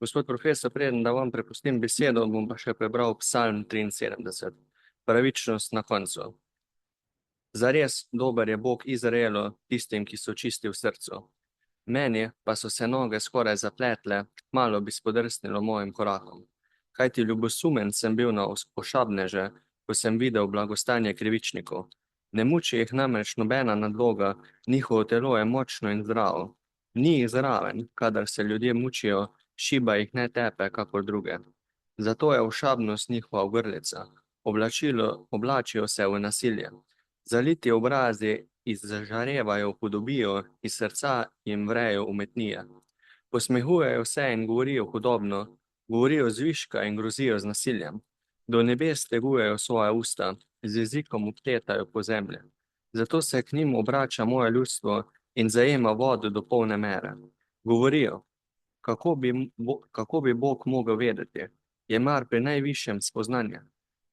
Gospod profesor, preden da vam prepustim besedo, bom pa še prebral Psalm 73. Pravičnost na koncu. Zares dober je Bog Izraelu, tistim, ki so čisti v srcu. Meni pa so se noge skoraj zapletle, malo bi spodrsnilo mojim korakom. Kajti ljubosumen sem bil na ošabneže, ko sem videl blagostanje krivičnikov. Ne muči jih namreč nobena nadloga, njihovo telo je močno in zdravo. Ni jih zraven, kadar se ljudje mučijo, šiba jih ne tepe, kakor druge. Zato je ošabnost njihova ogrlica. Oblačijo se v nasilje. Zaliti obrazi izžarevajo v hudobijo, iz srca jim vrejo umetnije. Posmehujejo se in govorijo hudobno, govorijo zviška in grozijo z nasiljem. Do nebes tegujejo svoja usta, z jezikom obtetajo po zemlji. Zato se k njim obrača moje ljudstvo in zajema vodo do polne mere. Govorijo, kako bi Bog mogel vedeti, je mar pri najvišjem spoznanje.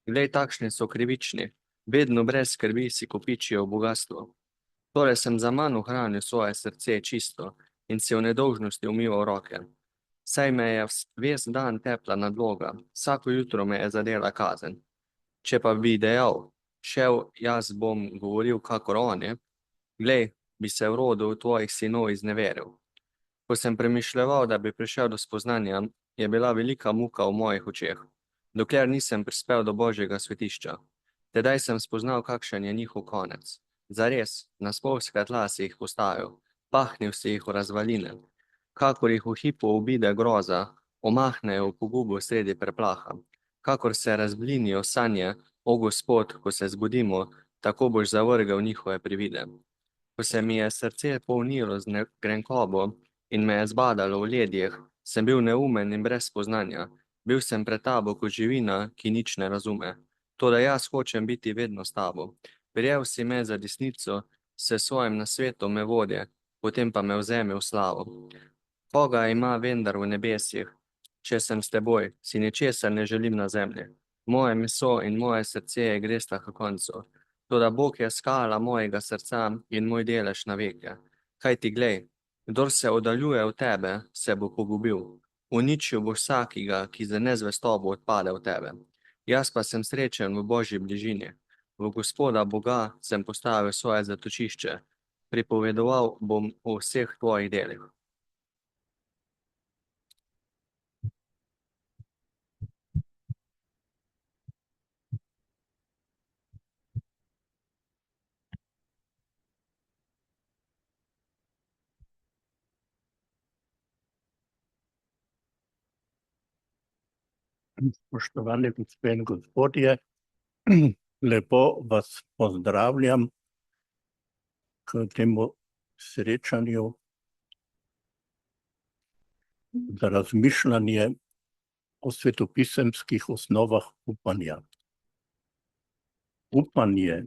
Glej, takšni so krivični, vedno brez skrbi si kopičijo bogastvo. Torej sem za manj ohranil svoje srce čisto in si v nedolžnosti umival roke. Saj me je ves dan tepla nadloga, vsako jutro me je zadela kazen. Če pa bi dejal, šel jaz bom govoril kakor oni, glej, bi se v rodu tvojih sinov izneveril. Ko sem premišljeval, da bi prišel do spoznanja, je bila velika muka v mojih očeh, dokler nisem prispel do Božjega svetišča. Tedaj sem spoznal, kakšen je njihov konec. Zares, na spolzka tla si jih postavil, pahnil si jih v razvaline. Kakor jih v hipu obide groza, omahnejo v pogubo sredi preplaha. Kakor se razblinijo sanje, o Gospod, ko se zbudimo, tako boš zavrgel njihove privide. Ko se mi je srce polnilo z grenkobo in me je zbadalo v ledjeh, sem bil neumen in brez spoznanja. Bil sem pred tabo kot živina, ki nič ne razume. Toda jaz hočem biti vedno s tabo. Prijel si me za desnico, se svojim nasvetom me vodje, potem pa me vzemi v slavo. Koga ima vendar v nebesih, če sem s teboj, si ničesar ne želim na zemlji. Moje meso in moje srce gresta k koncu. Toda Bog je skala mojega srca in moj delež na veke. Kaj ti glej, kdor se oddaljuje od tebe, se bo pogubil. Uničil bo vsakega, ki za nezvestobo odpade od tebe. Jaz pa sem srečen v Božji bližini. V Gospoda Boga sem postavil svoje zatočišče. Pripovedoval bom o vseh tvojih delih. Spoštovani gospe in gospodje, lepo vas pozdravljam k temu srečanju za razmišljanje o svetopisemskih osnovah upanja. Upanje,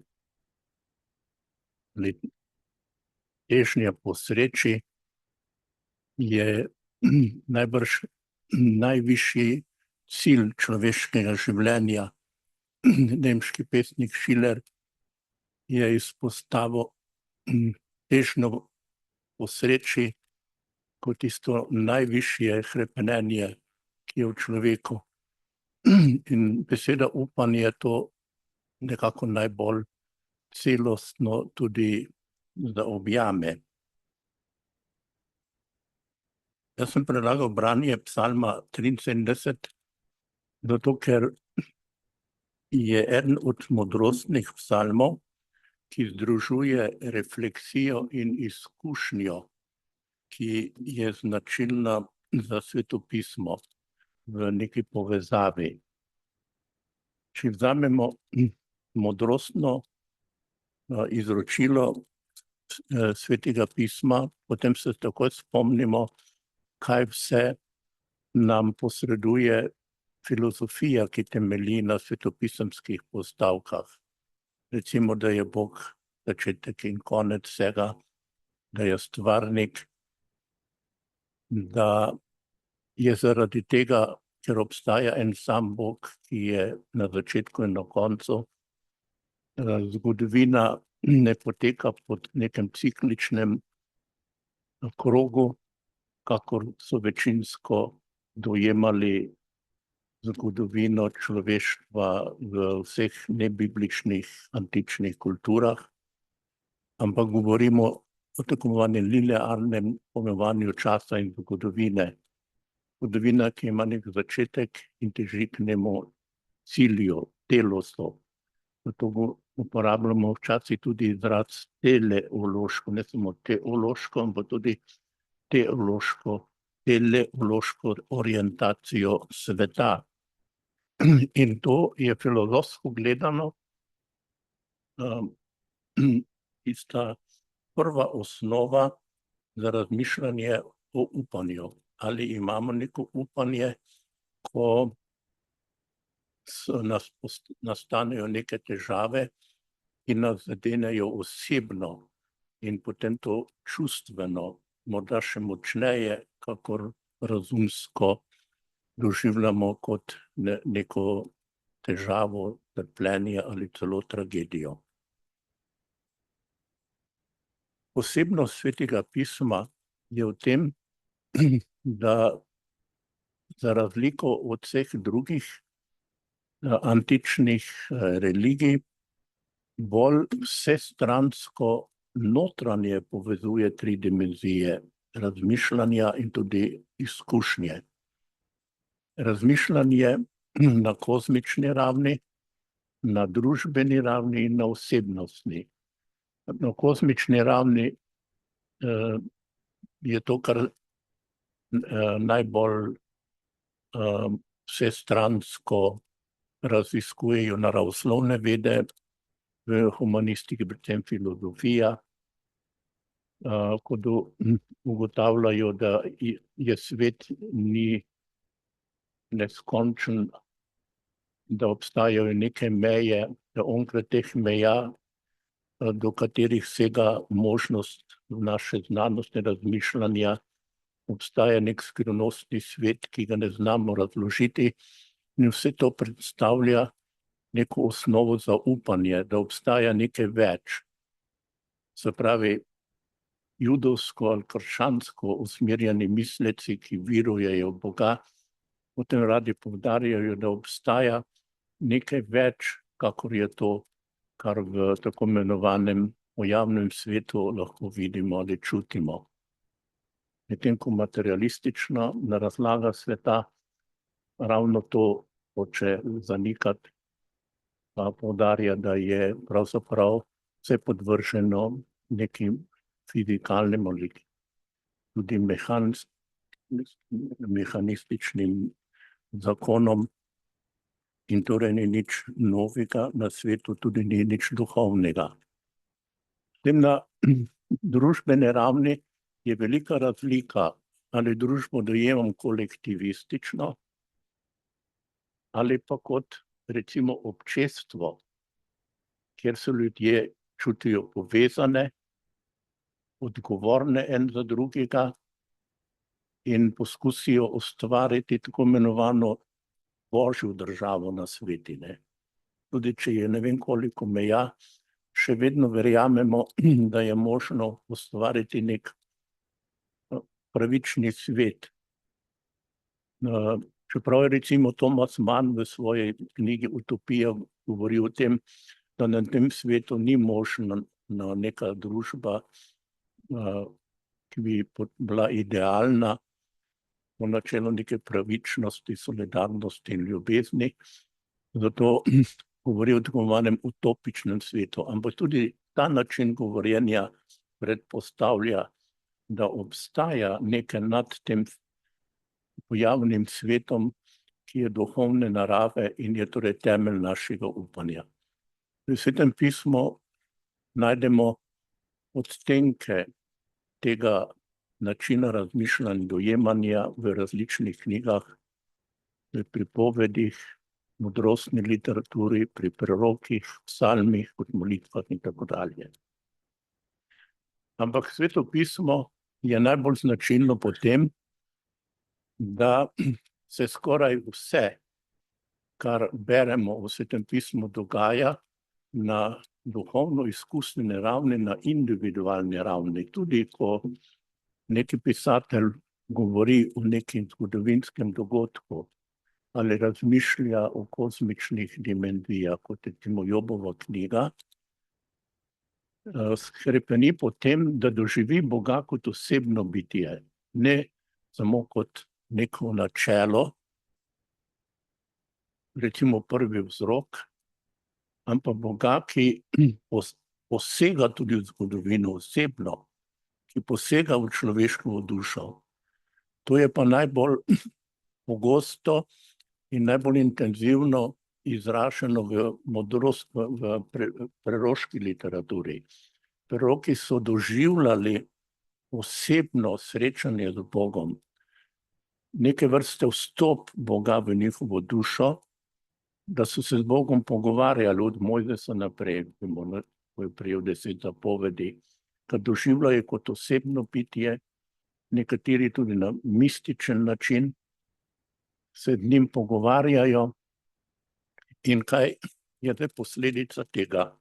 težnja po sreči, je najbrž najvišji cilj človeškega življenja. Nemški pesnik Schiller je izpostavil težnjo po sreči kot tisto najvišje hrepenenje, ki je v človeku. In beseda upanje to nekako najbolj celostno tudi zaobjame. Jaz sem predlagal branje psalma 73, zato ker je eden od modrostnih psalmov, ki združuje refleksijo in izkušnjo, ki je značilna za svetopismo v neki povezavi. Če vzamemo modrostno izročilo svetega pisma, potem se takoj spomnimo, kaj vse nam posreduje filozofija, ki temelji na svetopisemskih postavkah. Recimo, da je Bog začetek in konec vsega, da je stvarnik, da je zaradi tega, ker obstaja en sam Bog, ki je na začetku in na koncu, zgodovina ne poteka pod nekem cikličnem krogu, kakor so večinsko dojemali zgodovino človeštva v vseh nebibličnih antičnih kulturah, ampak govorimo o tako imenovanem linearnem pojmovanju časa in zgodovine. Zgodovina, ki ima nek začetek in teži k njemu cilju, telosu. Zato uporabljamo včasih tudi izraz teleološko, ne samo teološko, ampak tudi teleološko orientacijo sveta. In to je filozofsko gledano tista prva osnova za razmišljanje o upanju. Ali imamo neko upanje, ko nastanejo neke težave, ki nas zadenejo osebno in potem to čustveno, morda še močneje, kakor razumsko doživljamo kot neko težavo, trpljenje ali celo tragedijo. Posebnost Svetega pisma je v tem, da za razliko od vseh drugih antičnih religij bolj vsestransko notranje povezuje tri dimenzije razmišljanja in tudi izkušnje. Razmišljanje na kozmični ravni, na družbeni ravni in na osebnostni. Na kozmični ravni je to, kar najbolj vsestransko raziskujejo naravoslovne vede, v humanistiki, predvsem filozofija, ko ugotavljajo, da je svet ni neskončen, da obstajajo neke meje, da onkraj teh meja, do katerih sega možnost naše znanostne razmišljanja, obstaja nek skrivnostni svet, ki ga ne znamo razložiti, in vse to predstavlja neko osnovo za upanje, da obstaja nekaj več. Se pravi, judovsko ali krščansko usmerjeni misleci, ki verujejo v Boga, potem radi poudarjajo, da obstaja nekaj več, kakor je to, kar v tako imenovanem pojavnem svetu lahko vidimo ali čutimo. Medtem ko materialistična razlaga sveta ravno to hoče zanikati, pa poudarja, da je pravzaprav vse podvrženo nekim fizikalnim ali tudi mehanističnim zakonom in torej ni nič novega na svetu, tudi ni nič duhovnega. Tem na družbene ravni je velika razlika, ali družbo dojemam kolektivistično, ali pa kot recimo občestvo, kjer se ljudje čutijo povezane, odgovorne en za drugega in poskusijo ustvariti tako imenovano Božjo državo na svetine. Tudi če je ne vem koliko meja, še vedno verjamemo, da je možno ustvariti nek pravični svet. Čeprav je recimo Thomas Mann v svoji knjigi Utopija govoril o tem, da na tem svetu ni možna neka družba, ki bi bila idealna, po načelu neke pravičnosti, solidarnosti in ljubezni. Zato govori o tako imenovanem utopičnem svetu. Ampak tudi ta način govorjenja predpostavlja, da obstaja nekaj nad tem pojavnim svetom, ki je duhovne narave in je torej temelj našega upanja. V Svetem pismu najdemo odtenke tega načina razmišljanja in dojemanja v različnih knjigah, v pripovedih, modrostni literaturi, pri prerokih, psalmih, kot molitvah in tako dalje. Ampak Sveto pismo je najbolj značilno po tem, da se skoraj vse, kar beremo v Svetem pismu, dogaja na duhovno-izkustveni ravni, na individualni ravni. Tudi ko neki pisatelj govori o nekem zgodovinskem dogodku ali razmišlja o kozmičnih dimenzijah, kot recimo Jobova knjiga, hrepeni po tem, da doživi Boga kot osebno bitje, ne samo kot neko načelo, recimo prvi vzrok, ampak Boga, ki posega tudi v zgodovino osebno, ki posega v človeško dušo. To je pa najbolj pogosto in najbolj intenzivno izraženo v preroški literaturi. Preroki so doživljali osebno srečanje z Bogom, neke vrste vstop Boga v njihovo dušo, da so se z Bogom pogovarjali od Mojzesa naprej, ko je prejel 10 zapovedi, da doživljajo kot osebno bitje, nekateri tudi na mističen način se z njim pogovarjajo. In kaj je zdaj posledica tega?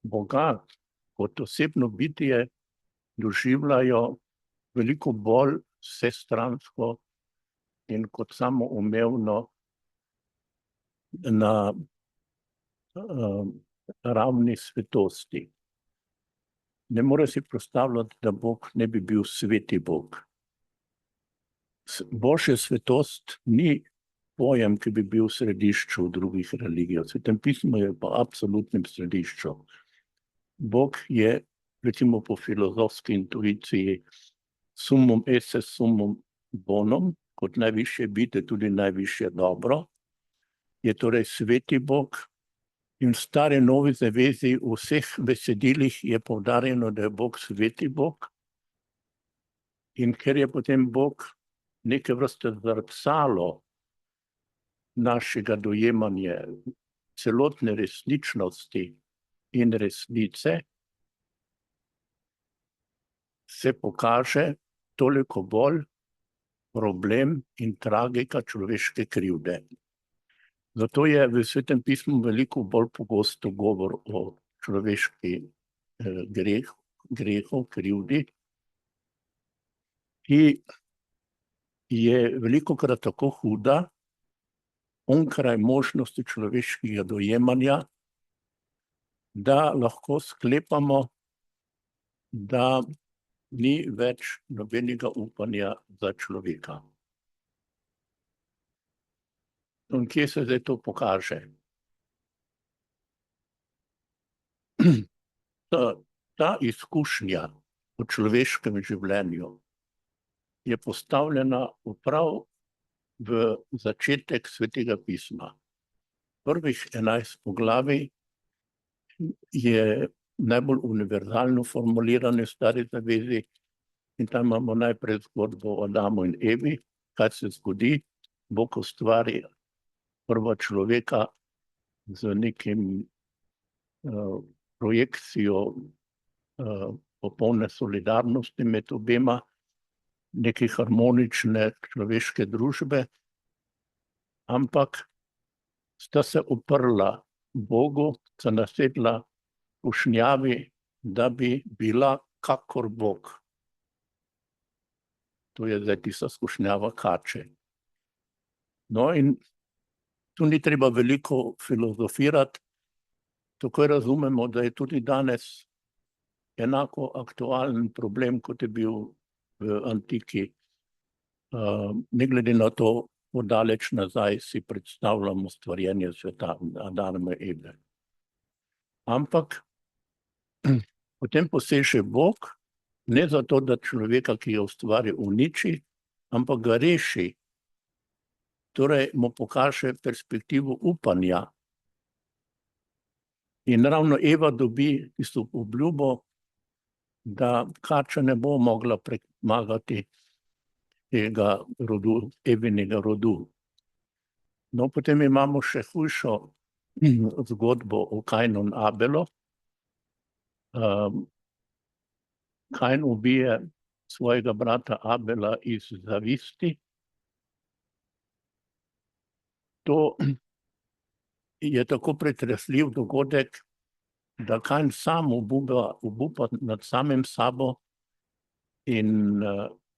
Boga kot osebno bitje doživljajo veliko bolj vsestransko in kot samoumevno na ravni svetosti. Ne more si predstavljati, da Bog ne bi bil sveti Bog. Božja svetost ni pojem, ki bi bil v središču v drugih religijah. V Svetem pismu je pa v absolutnem središču. Bog je, recimo po filozofski intuiciji, summum esse summum bonum, kot najvišje bitje, tudi najvišje dobro. Je torej sveti Bog in v stari novi zavezi v vseh besedilih je poudarjeno, da je Bog sveti Bog. In ker je potem Bog neke vrste zrcalo našega dojemanja celotne resničnosti in resnice, se pokaže toliko bolj problem in tragika človeške krivde. Zato je v Svetem pismu veliko bolj pogosto govor o človeški grehu, krivdi, ki je velikokrat tako huda, onkraj možnosti človeškega dojemanja, da lahko sklepamo, da ni več nobenega upanja za človeka. In kje se zdaj to pokaže? Ta izkušnja v človeškem življenju je postavljena prav v začetek Svetega pisma. Prvih 11 poglavij je najbolj univerzalno formulirane v Stari zavezi in tam imamo najprej zgodbo o Adamu in Evi, kaj se zgodi, Bog ustvari prva človeka z nekim projekcijo popolne solidarnosti med obema, neke harmonične človeške družbe, ampak sta se uprla Bogu, sta nasedla skušnjavi, da bi bila kakor Bog. To je zdaj tista skušnjava kače. No in tu ni treba veliko filozofirati, takoj razumemo, da je tudi danes enako aktualen problem, kot je bil v antiki. Ne glede na to, kako daleč nazaj si predstavljamo stvarjenje sveta, Adama in Eve. Ampak potem poseže Bog, ne zato, da človeka, ki ga ustvari, uniči, ampak ga reši. Torej mu pokaže perspektivo upanja. In ravno Eva dobi tisto obljubo, da kača ne bo mogla premagati tega rodu, Evinega rodu. No, potem imamo še hujšo zgodbo o Kainu in Abelu. Kain ubije svojega brata Abela iz zavisti. To je tako pretresljiv dogodek, da Kain sam obupa nad samim sabo in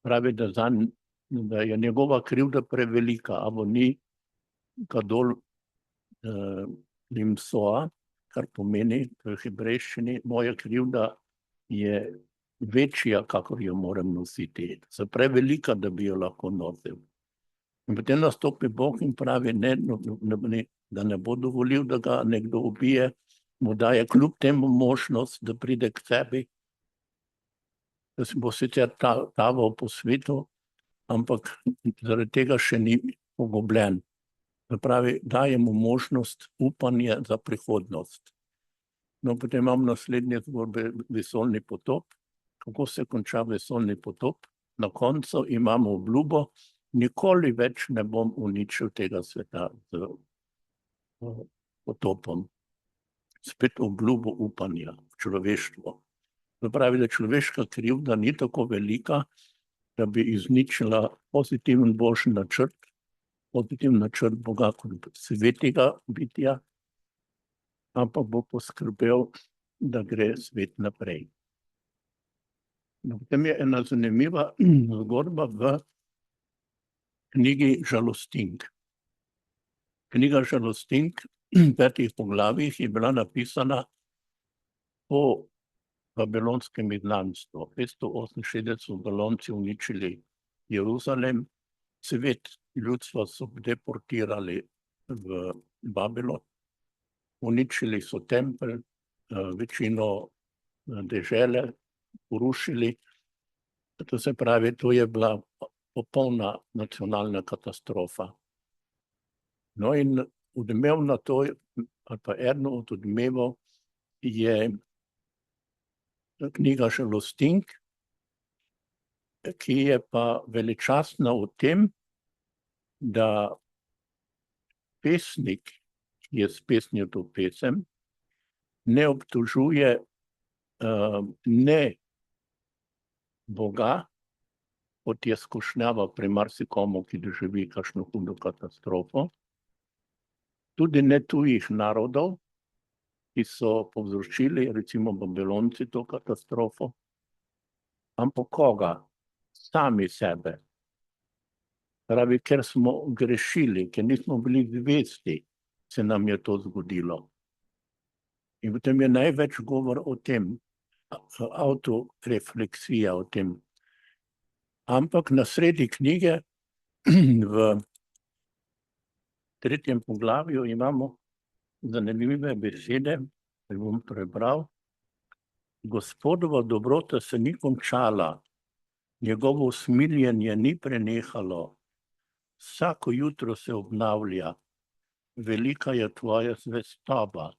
pravi, da je njegova krivda prevelika, abo ni kadol limsoa, kar pomeni v hebrejščini, moja krivda je večja, kakor jo moram nositi. Se prevelika, da bi jo lahko nosil. In potem nastopi Bog in pravi, da ne bo dovolil, da ga nekdo ubije, mu daje kljub temu možnost, da pride k sebi, da se bo sicer taval po svetu, ampak zaradi tega še ni pogubljen. Se pravi, daje mu možnost upanja za prihodnost. No, potem imam naslednje zgodbe, vesoljni potop. Kako se konča vesoljni potop? Na koncu imamo obljubo, nikoli več ne bom uničil tega sveta z potopom. Spet obljubo upanja v človeštvo. To pravi, da človeška krivda ni tako velika, da bi izničila pozitiven božji načrt, pozitiven načrt Boga kot svetega bitja, ampak bo poskrbel, da gre svet naprej. No, potem je ena zanimiva zgodba v knjigi Žalostink. Knjiga Žalostink v 5 poglavjih je bila napisana po babilonskem izgnanstvu. 568 so Babilonci uničili Jeruzalem, svet ljudstva so deportirali v Babilon, uničili so tempelj, večino dežele porušili. To se pravi, to je bila popolna nacionalna katastrofa. No in odmev na to, ali pa eno od odmevov je knjiga Žalostink, ki je pa veličastna v tem, da pesnik, ki je spesnil to pesem, ne obtožuje ne Boga, kot je skušnjava pri marsikomu, ki doživi kakšno hudo katastrofo, tudi ne tujih narodov, ki so povzročili, recimo Babilonci, to katastrofo, ampak koga? Sami sebe. Pravi, ker smo grešili, ker nismo bili zvesti, se nam je to zgodilo. In potem je največ govor o tem, autorefleksija o tem. Ampak na sredi knjige, v 3. poglavju imamo zanimive besede, ki bom prebral. Gospodova dobrota se ni končala, njegovo usmiljenje ni prenehalo, vsako jutro se obnavlja, velika je tvoja zvestoba.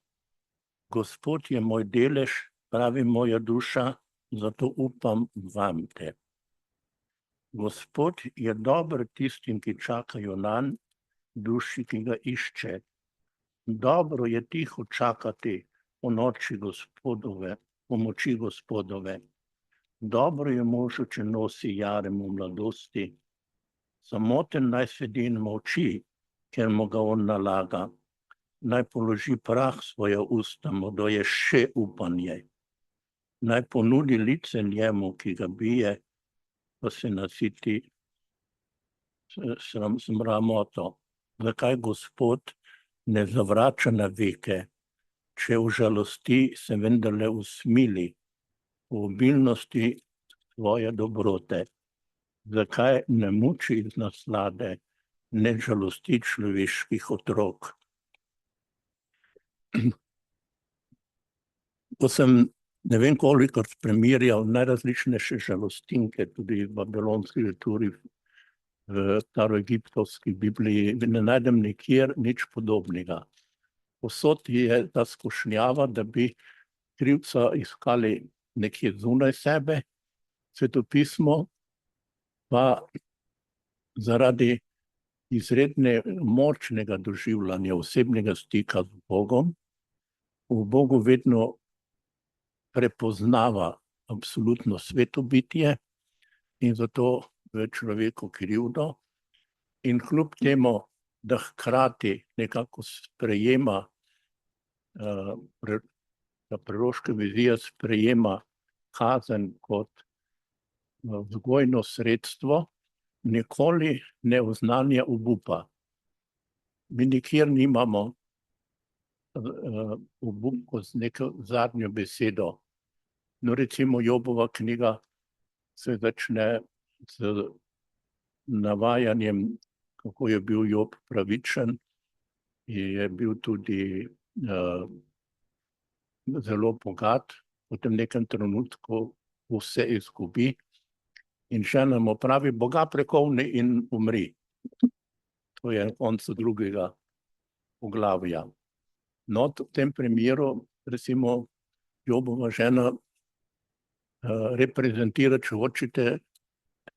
Gospod je moj delež, pravi moja duša, zato upam vam te. Gospod je dober tistim, ki čakajo nanj, duši, ki ga išče. Dobro je tiho čakati po noči Gospodove, pomoči Gospodove. Dobro je možu, če nosi jarem v mladosti. Samoten naj sedi in molči, ker mu ga on nalaga. Naj položi prah svoja usta, mu daje še upanje. Naj ponudi lice njemu, ki ga bije, pa se nasiti sramoto. Zakaj Gospod ne zavrača na veke, če v žalosti se vendarle usmili v obilnosti svoje dobrote? Zakaj ne muči iz naslade, ne žalosti človeških otrok? Ko sem ne vem kolikor primerjal najrazličnejše žalostinke, tudi v babilonski literaturi, v staroegiptovski Bibliji, ne najdem nikjer nič podobnega. Povsod je ta skušnjava, da bi krivca iskali nekje zunaj sebe, svetopismo pa zaradi izredne močnega doživljanja osebnega stika z Bogom, v Bogu vedno prepoznava absolutno sveto bitje in zato v človeku krivdo. In kljub temu, da hkrati nekako sprejema, ta proroška vizija sprejema kazen kot vzgojno sredstvo nikoli ne oznanja obupa. Mi nikjer nimamo obup kot neko zadnjo besedo. No, recimo Jobova knjiga se začne z navajanjem, kako je bil Job pravičen, je bil tudi zelo bogat, potem v nekem trenutku vse izgubi in žena mu pravi: Boga prekovni in umri. To je na koncu drugega poglavja. No, v tem primeru, recimo, Jobova žena reprezentira, če hočete,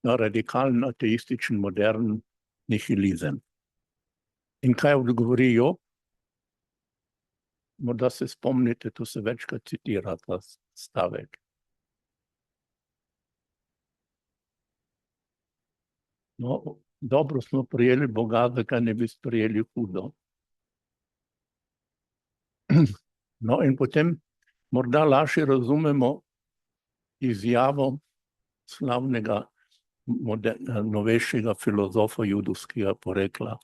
radikalen ateističen modern nihilizem. In kaj odgovori Job? Morda se spomnite, to se večkrat citira ta stavek. No, dobro smo prijeli Boga, zakaj ne bi sprejeli hudo. No, in potem morda lažje razumemo izjavo slavnega novejšega filozofa judovskega porekla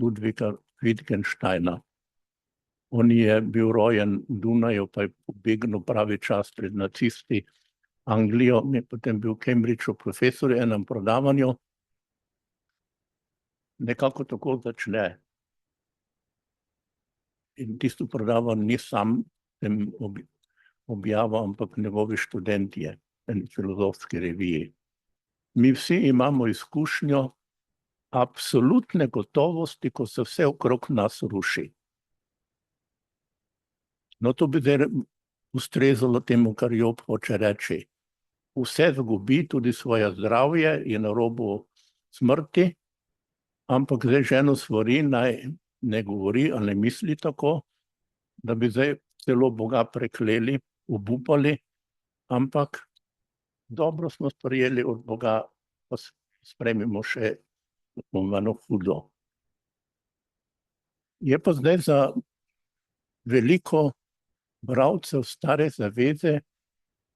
Ludviga Wittgensteina. On je bil rojen v Dunaju, pa je pobegnil pravi čas pred nacisti Anglijo, je potem bil v Cambridgeu profesor v enem predavanju. Nekako tako začne. In tisto predavanje ni sam objavil, ampak njegovi študentje v filozofski reviji. Mi vsi imamo izkušnjo absolutne gotovosti, ko se vse okrog nas ruši. No, to bi zdaj ustrezalo temu, kar Job hoče reči. Vse zgubi, tudi svoje zdravje, je na robu smrti, ampak zdaj ženo svari, naj ne govori ali ne misli tako, da bi zdaj celo Boga prekleli, obupali, ampak dobro smo sprejeli od Boga, pa sprejmimo še malo hudo. Je pa zdaj za veliko bralcev Stare zaveze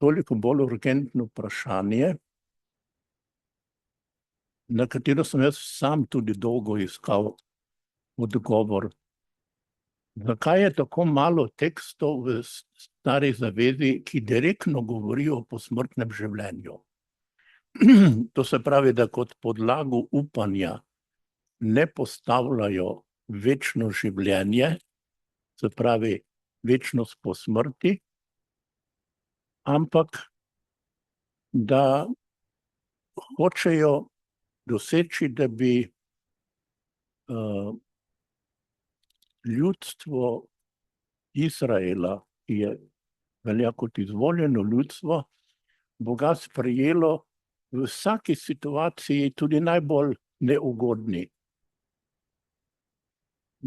toliko bolj urgentno vprašanje, na katero sem jaz sam tudi dolgo iskal odgovor. Zakaj je tako malo tekstov v Stari zavezi, ki direktno govorijo o posmrtnem življenju? To se pravi, da kot podlago upanja ne postavljajo večno življenje, se pravi večnost po smrti, ampak da hočejo doseči, da bi ljudstvo Izraela, ki je velja kot izvoljeno ljudstvo, Boga sprejelo v vsaki situaciji, tudi najbolj neugodni.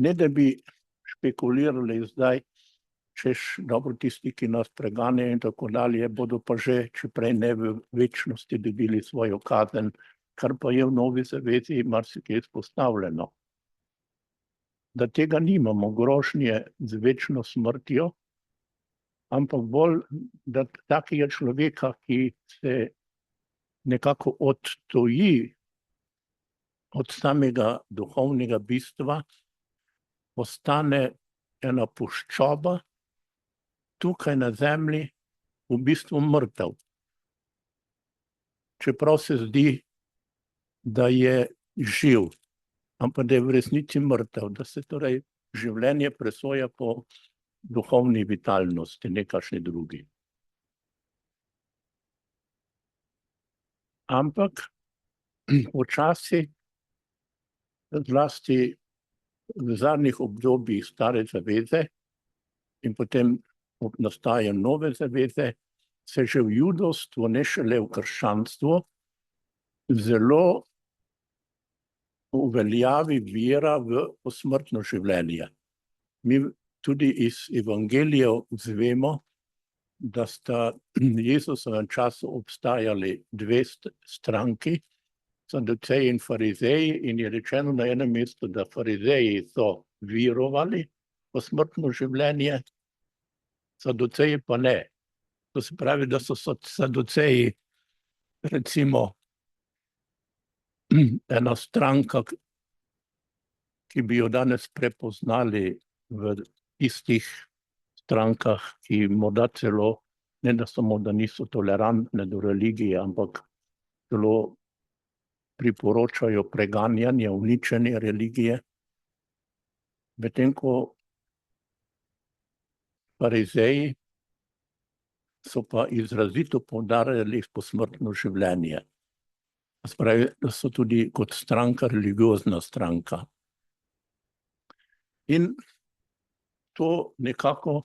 Ne da bi špekulirali zdaj, češ dobro tisti, ki nas preganjajo in tako dalje, bodo pa že, če prej ne v večnosti dobili svojo kazen, kar pa je v Novi zavezi marsikaj izpostavljeno. Da tega nimamo, grožnje z večno smrtjo, ampak bolj, da takega človeka, ki se nekako odtuji od samega duhovnega bistva, postane ena puščoba, tukaj na zemlji v bistvu mrtev. Čeprav se zdi, da je živ, ampak da je v resnici mrtev, da se torej življenje presoja po duhovni vitalnosti, ne kakšni drugi. Ampak počasi, zlasti v zadnjih obdobjih Stare zaveze in potem ob nastajanju Nove zaveze, se že v judovstvu, ne šele v krščanstvu, zelo uveljavi vera v posmrtno življenje. Mi tudi iz evangelijev zvemo, da sta v Jezusovem času obstajali dve stranki, Saduceji in Farizeji, in je rečeno na enem mestu, da Farizeji so verovali v posmrtno življenje, Saduceji pa ne. To se pravi, da so Saduceji recimo ena stranka, ki bi jo danes prepoznali v istih strankah, ki morda celo, ne da samo, da niso tolerantne do religije, ampak celo priporočajo preganjanje, uničenje religije, medtem ko farizeji so pa izrazito poudarjali posmrtno življenje. Spravi, da so tudi kot stranka religiozna stranka. In to nekako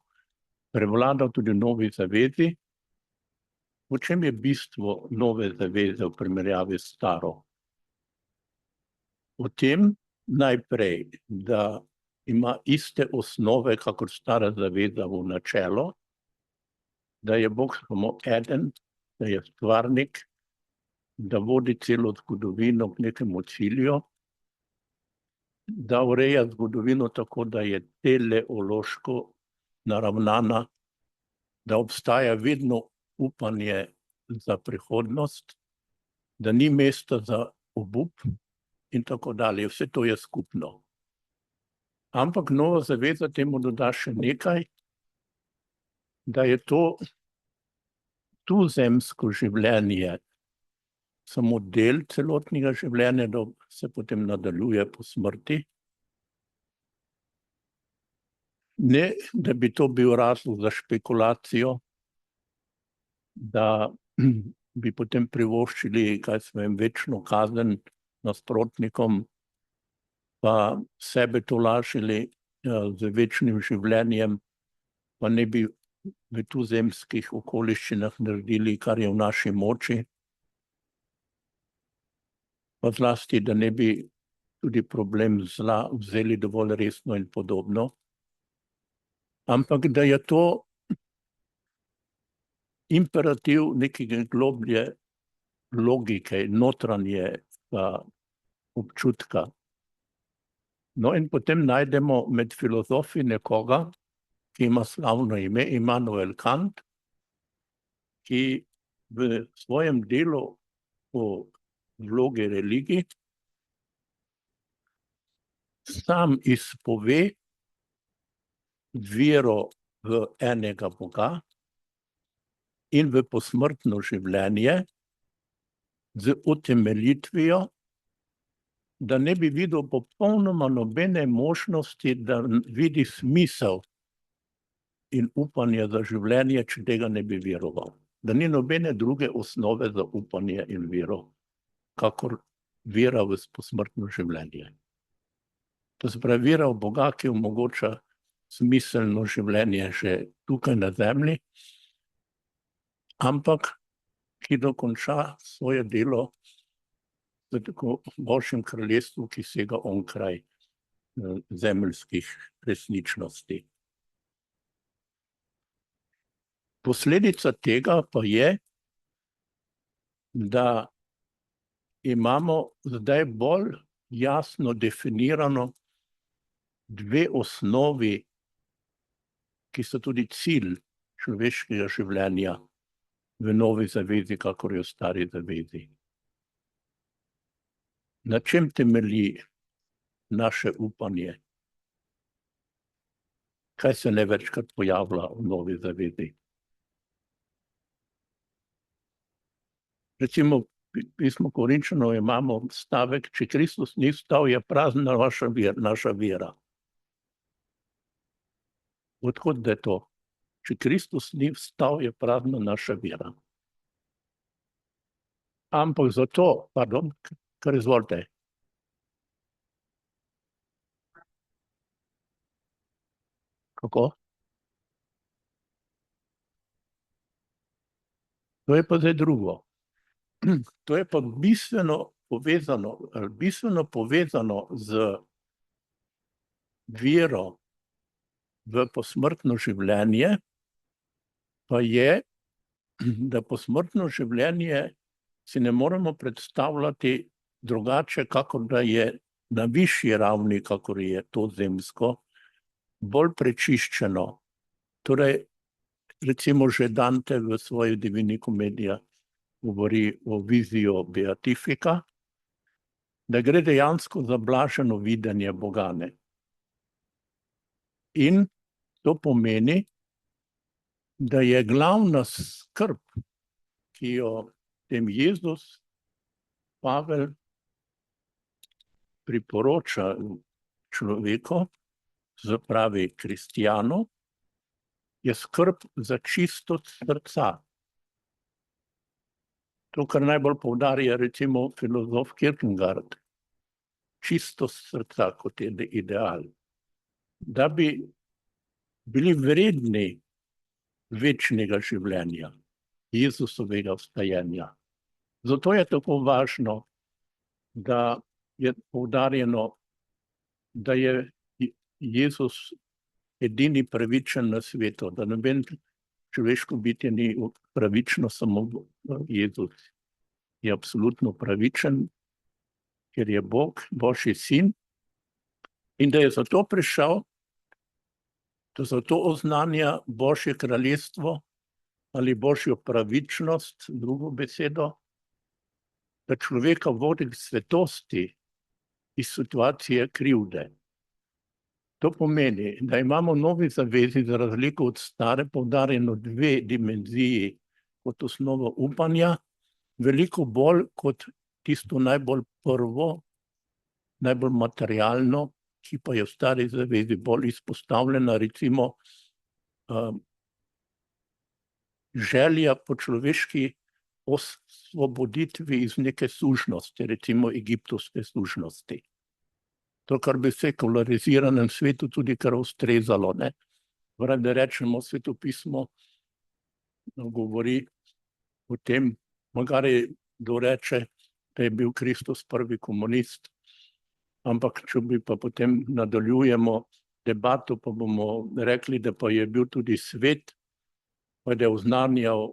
prevlada tudi v Novi zavezi. V čem je bistvo Nove zaveze v primerjavi s staro? V tem najprej, da ima iste osnove, kakor stara zaveza v načelo, da je Bog samo eden, da je stvarnik, da vodi celo zgodovino k nekemu cilju, da ureja zgodovino tako, da je teleološko naravnana, da obstaja vedno upanje za prihodnost, da ni mesta za obup in tako dalje. Vse to je skupno. Ampak Nova zaveza temu doda še nekaj, da je to tuzemsko življenje samo del celotnega življenja, da se potem nadaljuje po smrti. Ne, da bi to bil razlog za špekulacijo, da bi potem privoščili, večno kazen nasprotnikom, pa sebe tolažili z večnim življenjem, pa ne bi v tuzemskih okoliščinah naredili, kar je v naši moči, pa zlasti, da ne bi tudi problem zla vzeli dovolj resno in podobno. Ampak da je to imperativ nekega globlje logike, notranje občutka. No in potem najdemo med filozofi nekoga, ki ima slavno ime, Immanuel Kant, ki v svojem delu o vlogi religij sam izpove vero v enega Boga in v posmrtno življenje z utemeljitvijo, da ne bi videl popolnoma nobene možnosti, da vidi smisel in upanje za življenje, če tega ne bi veroval. Da ni nobene druge osnove za upanje in vero, kakor vera v posmrtno življenje. To se pravi, vera v Boga, ki omogoča smiselno življenje že tukaj na zemlji, ampak ki dokonča svoje delo v tako Božjem kraljestvu, ki sega onkraj zemeljskih resničnosti. Posledica tega pa je, da imamo zdaj bolj jasno definirano dve osnovi, ki so tudi cilj človeškega življenja v Novi zavezi, kakor je v Stari zavezi. Na čem temelji naše upanje? Kaj se največkrat pojavlja v Novi zavezi? Recimo, v pismu Korinčanov imamo stavek, če Kristus ni vstal, je prazna naša vera. Odkot da je to? Če Kristus ni vstal, je prazna naša vera. Ampak zato, kar izvolite. Kako? To je pa zdaj drugo. To je pa bistveno povezano z vero v posmrtno življenje, pa je, da posmrtno življenje si ne moremo predstavljati drugače, kakor da je na višji ravni, kakor je to zemsko, bolj prečiščeno. Torej, recimo že Dante v svoji Divini Comedija govori o vizijo beatifika, da gre dejansko za blaženo videnje Boga, ne. In to pomeni, da je glavna skrb, ki jo tem Jezus, Pavel priporoča človeku, se pravi kristjanu, je skrb za čistost srca. To, kar najbolj poudarja recimo filozof Kierkegaard, čistost srca kot je ideal. Da bi bili vredni večnega življenja, Jezusovega vstajenja. Zato je tako važno, da je poudarjeno, da je Jezus edini pravičen na svetu, da noben človeško bitje ni pravično, samo Jezus je absolutno pravičen, ker je Bog, Božji sin, in da je zato prišel, da zato oznanja Božje kraljestvo ali Božjo pravičnost, drugo besedo, da človeka vodi k svetosti iz situacije krivde. To pomeni, da imamo v novi zavezi za razliko od stare poudarjeno dve dimenziji kot osnovo upanja, veliko bolj kot tisto najbolj prvo, najbolj materialno, ki pa je v stari zavezi bolj izpostavljena, recimo želja po človeški osvoboditvi iz neke sužnosti, recimo egiptovske sužnosti. To, kar bi v sekulariziranem svetu tudi kar ustrezalo, ne. Da rečemo, svetopismo govori o tem, magari kdo reče, da je bil Kristus prvi komunist, ampak če bi pa potem nadaljujemo debato, pa bomo rekli, da pa je bil tudi svet, pa da je oznanjal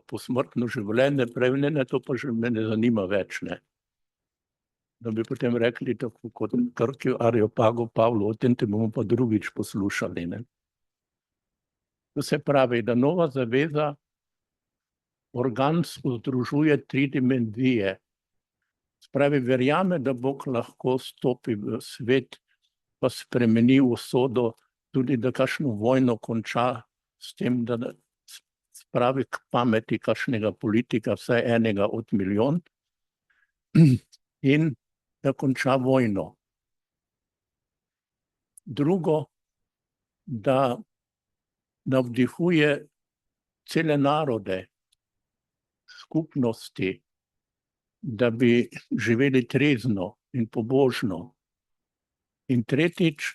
posmrtno življenje, prej ne, to pa že me ne zanima več, ne. Da bi potem rekli, tako kot Krkju, Areopagu, Pavlu, o tem te bomo pa drugič poslušali, ne. To se pravi, da nova zaveza organsko združuje tri dimenzije. Spravi, verjame, da Bog lahko stopi v svet, pa spremeni usodo, tudi da kakšno vojno konča s tem, da spravi k pameti kakšnega politika, vsaj enega od milijon, in da konča vojno. Drugo, da navdihuje cele narode, skupnosti, da bi živeli trezno in pobožno. In tretjič,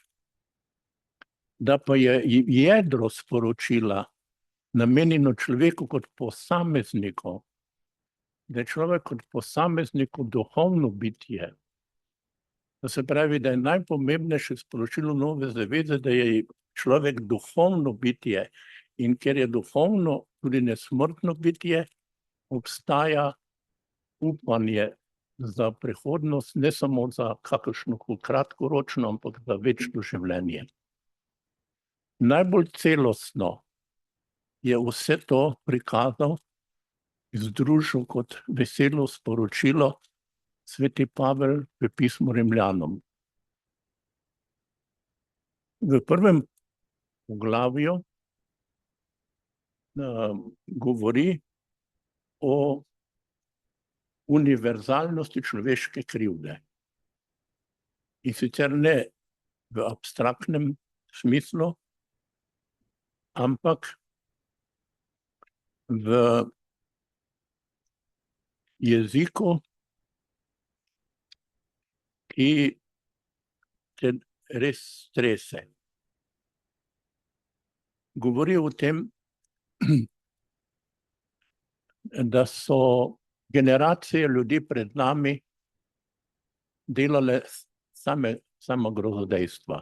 da pa je jedro sporočila namenjeno človeku kot posamezniku, da je človek kot posamezniku duhovno bitje. To se pravi, da je najpomembnejše sporočilo nove zaveze, da je človek duhovno bitje, in ker je duhovno tudi nesmrtno bitje, obstaja upanje za prihodnost, ne samo za kakršno kratkoročno, ampak za večno življenje. Najbolj celostno je vse to prikazal, združil kot veselo sporočilo sveti Pavel v pismu Rimljanom. V prvem poglavju govori o univerzalnosti človeške krivde. In sicer ne v abstraktnem smislu, ampak v jeziku, ki te res strese. Govori o tem, da so generacije ljudi pred nami delale sama grozodejstva.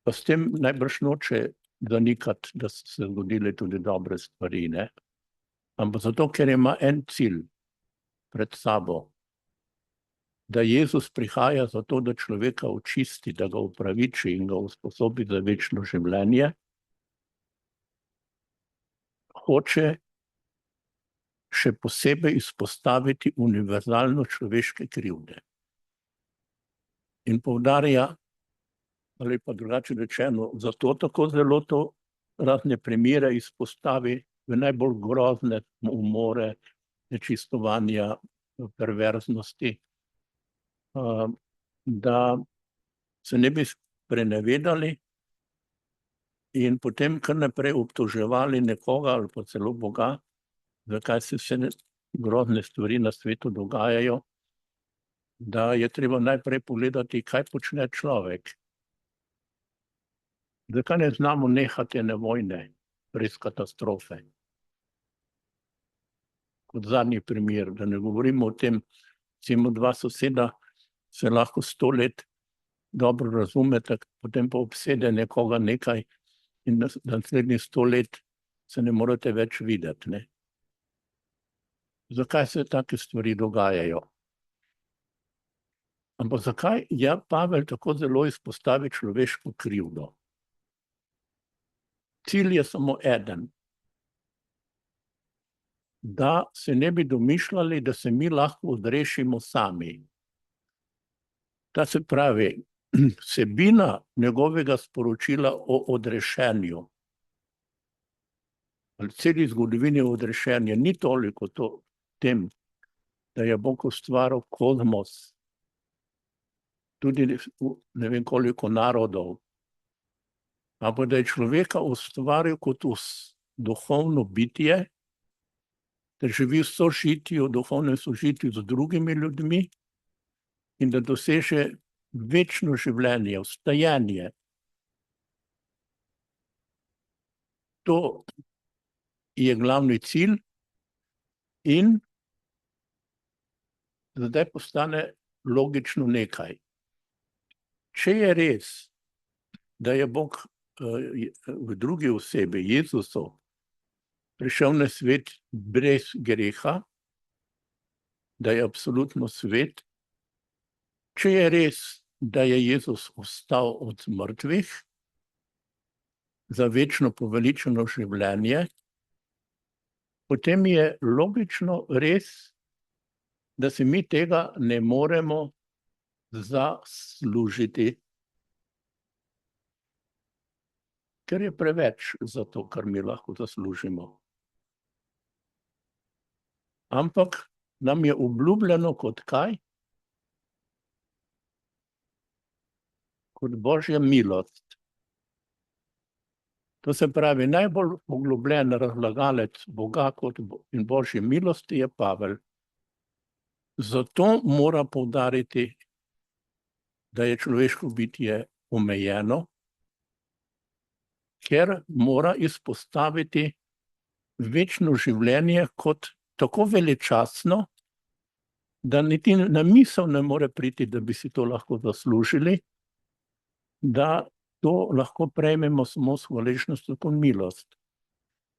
Pa s tem najbrž noče zanikati, da so se zgodile tudi dobre stvari, ne? Ampak zato, ker ima en cilj pred sabo, da Jezus prihaja zato, da človeka očisti, da ga upraviči in ga usposobi za večno življenje, hoče še posebej izpostaviti univerzalno človeške krivde. In poudarja, ali pa drugače rečeno, zato tako zelo to razne primere izpostavi v najbolj grozne umore, nečistovanja, perverznosti, da se ne bi sprenevedali in potem kar naprej obtoževali nekoga ali pa celo Boga, zakaj se vse grozne stvari na svetu dogajajo, da je treba najprej pogledati, kaj počne človek. Zakaj ne znamo nehati ene vojne, res katastrofe? Kot zadnji primer, da ne govorimo o tem, recimo dva soseda se lahko 100 let dobro razumete, potem pa obsede nekoga nekaj in naslednjih 100 let se ne morete več videti, ne. Zakaj se take stvari dogajajo? Ampak zakaj Pavel tako zelo izpostavi človeško krivdo? Cilj je samo eden. Da se ne bi domišljali, da se mi lahko odrešimo sami. Ta se pravi, vsebina njegovega sporočila o odrešenju, ali celi zgodovini odrešenja, ni toliko to tem, da je Bog ustvaril kozmos, tudi ne vem koliko narodov, ampak da je človeka ustvaril kot duhovno bitje, da živi v sožitju, duhovnem sožitju z drugimi ljudmi in da doseže večno življenje, vstajenje. To je glavni cilj in zdaj postane logično nekaj. Če je res, da je Bog v drugi osebi, Jezusu, prišel na svet brez greha, da je absolutno svet, če je res, da je Jezus vstal od mrtvih za večno poveličeno življenje, potem je logično res, da si mi tega ne moremo zaslužiti, ker je preveč za to, kar mi lahko zaslužimo. Ampak nam je obljubljeno kot kaj? Kot Božja milost. To se pravi, najbolj poglobljen razlagalec Boga in Božje milosti je Pavel. Zato mora poudariti, da je človeško bitje omejeno, ker mora izpostaviti večno življenje kot tako veličastno, da niti na misel ne more priti, da bi si to lahko zaslužili, da to lahko prejmemo samo s hvaležnostjo kot milost.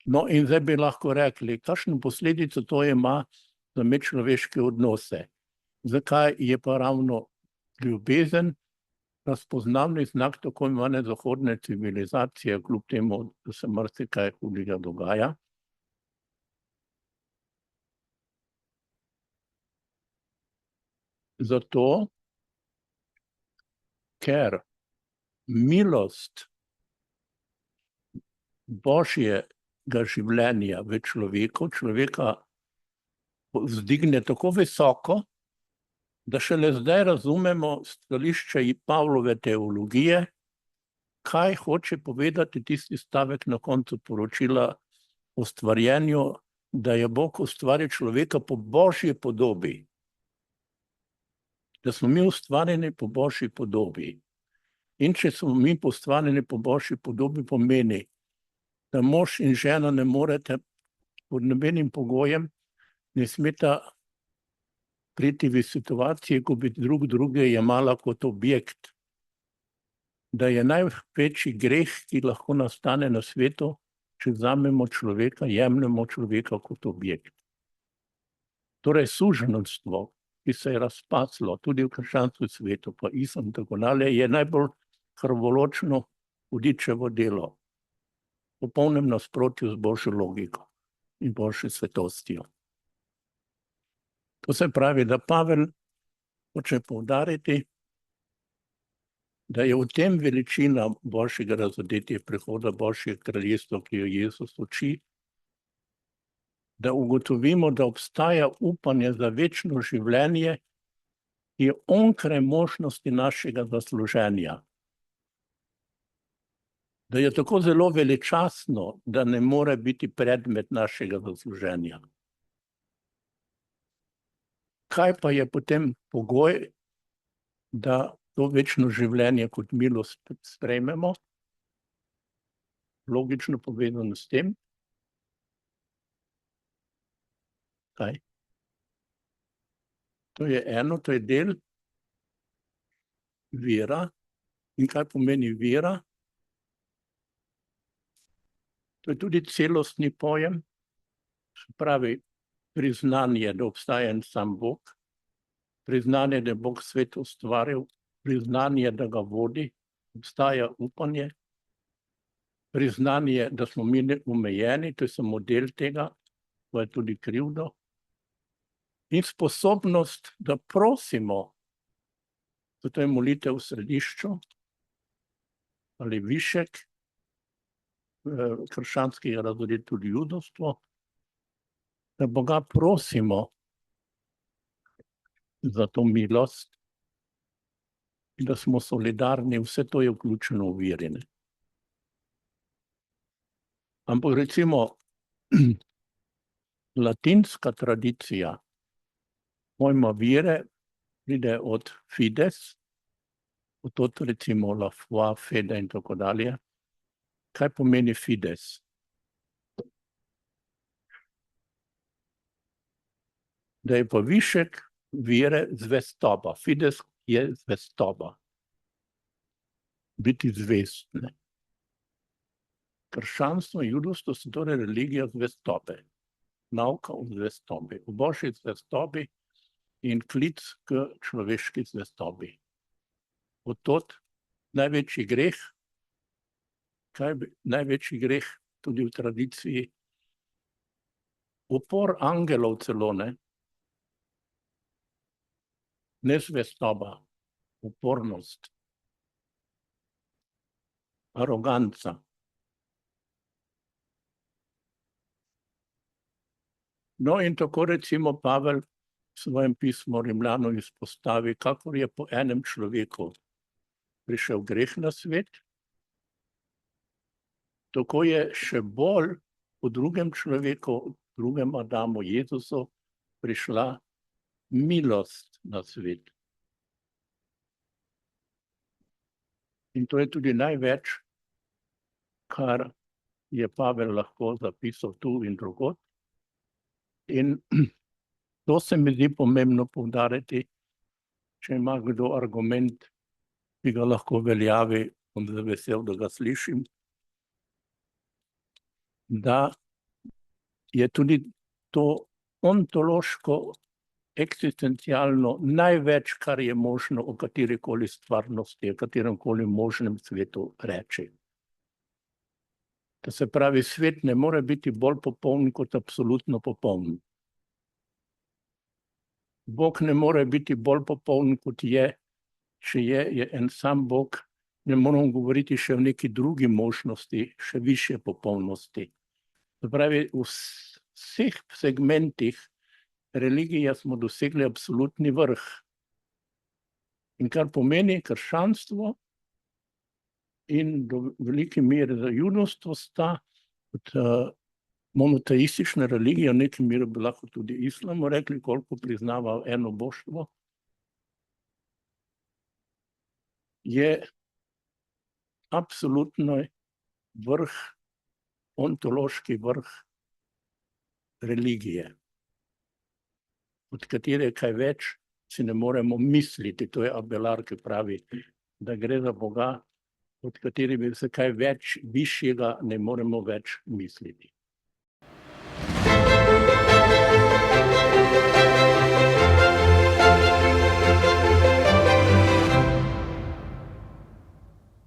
No, in zdaj bi lahko rekli, kakšno posledico to ima za medčloveške odnose. Zakaj je pa ravno ljubezen razpoznavni znak tako imenovane zahodne civilizacije, kljub temu, da se marsikaj hudega dogaja? Zato, ker milost Božjega življenja v človeku, človeka vzdigne tako visoko, da šele zdaj razumemo stališče Pavlove teologije, kaj hoče povedati tisti stavek na koncu poročila o stvarjenju, da je Bog ustvaril človeka po Božji podobi. Da smo mi ustvarjeni po Božji podobi. In če smo mi ustvarjeni po Božji podobi, pomeni, da mož in žena ne morete pod nobenim pogojem, ne smeta priti v situacije, ko bi drug druge jemala kot objekt. Da je največji greh, ki lahko nastane na svetu, če vzamemo človeka, jemljemo človeka kot objekt. Torej suženjstvo, ki se je razpaslo tudi v krščanskem svetu, pa islam tako dalje, je najbolj krvoločno hudičevo delo, v popolnem nasprotju z Božjo logiko. in boljšo svetostjo. To se pravi, da Pavel hoče poudariti, da je v tem veličina boljšega razodetja prihoda boljšega kraljestva, ki jo Jezus uči, da ugotovimo, da obstaja upanje za večno življenje, ki je onkraj možnosti našega zasluženja. Da je tako zelo veličastno, da ne more biti predmet našega zasluženja. Kaj pa je potem pogoj, da to večno življenje kot milost sprejmemo? Logično povezano s tem. Kaj? To je eno, to je del vera. In kaj pomeni vera? To je tudi celostni pojem, se pravi priznanje, da obstaja en sam Bog, priznanje, da je Bog svet ustvaril, priznanje, da ga vodi, obstaja upanje, priznanje, da smo mi omejeni, to je samo del tega, to je tudi krivdo, in sposobnost, da prosimo, zato je molitev v središču, ali višek, krščanskega razodetja tudi judovstvo, da Boga prosimo za to milost in da smo solidarni, vse to je vključeno v veri. Ampak recimo latinska tradicija pojma vere pride od fides, od recimo la foi, fede in tako dalje. Kaj pomeni fides? Da je pa višek vere zvestoba. Fides je zvestoba. Biti zvest. Krščanstvo in judovstvo so torej religija zvestobe. Nauka o zvestobi. O božji zvestobi in klic k človeški zvestobi. Od tod največji greh, največji greh tudi v tradiciji, upor angelov celo, nezvestoba, upornost, aroganca. No in tako recimo Pavel v svojem pismu Rimljanom izpostavi, kakor je po enem človeku prišel greh na svet, tako je še bolj po drugem človeku, drugem Adamu, Jezusu, prišla milost na svet. In to je tudi največ, kar je Pavel lahko zapisal tu in drugod. In to se mi zdi pomembno poudariti, če ima kdo argument, ki ga lahko veljavi, bom vesel, da ga slišim, da je tudi to ontološko, eksistencialno največ, kar je možno o katerikoli stvarnosti, o kateremkoli možnem svetu reči. To se pravi, svet ne more biti bolj popoln kot absolutno popoln. Bog ne more biti bolj popoln kot je, če je en sam Bog, ne moramo govoriti še o neki drugi možnosti, še višje popolnosti. To pravi, v vseh segmentih religije smo dosegli absolutni vrh. In kar pomeni krščanstvo in do velike mere za judovstvo sta kot monoteistična religija, v neki meri bi lahko tudi islamu rekli, koliko priznava eno boštvo, je absolutno vrh, ontološki vrh religije, od katere kaj več si ne moremo misliti. To je Abelard, ki pravi, da gre za Boga, od katerega se kaj več višjega ne moremo več misliti.